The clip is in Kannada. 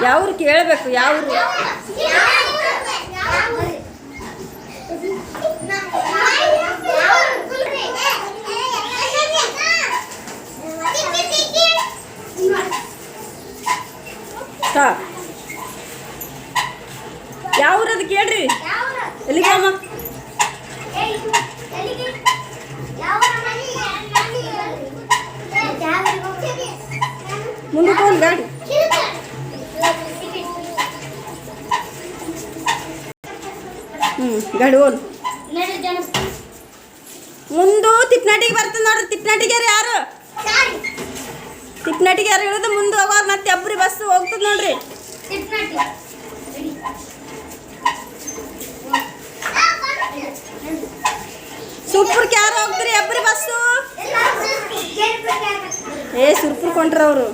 ಯಾವ್ರು ಕೇಳಬೇಕು ಯಾವ್ರು ಯಾವ್ರದು ಕೇಳ್ರಿ ಎಲ್ಲಿಗೆ ಅಮ್ಮ ಮುಂದಕ್ಕೆ ಹೋಗಿ ಗಾಡಿ ಗಾಡಿ ಹೋಲ್ ಮುಂದು ತಿಪ್ನಾಟಿಗೆ ಬರ್ತದೆ ನೋಡ್ರಿ. ತಿಪ್ನಾಟಿಗೆ ಯಾರು ತಿಪ್ನಾಟಿಗೆ ಯಾರು ಹೇಳಿದ್ರೆ ಮುಂದೆ ಹೋಗೋರು ಮತ್ತೆ ಅಬ್ರಿ ಬಸ್ ಹೋಗ್ತದೆ ನೋಡ್ರಿ. ಸುರ್ಪುರ್ಕ್ಕೆ ಯಾರು ಹೋಗ್ತೀರಿ ಅಬ್ರಿ ಬಸ್ಸು? ಸುರ್ಪುರ್ ಕೊಂಡ್ರ ಅವರು.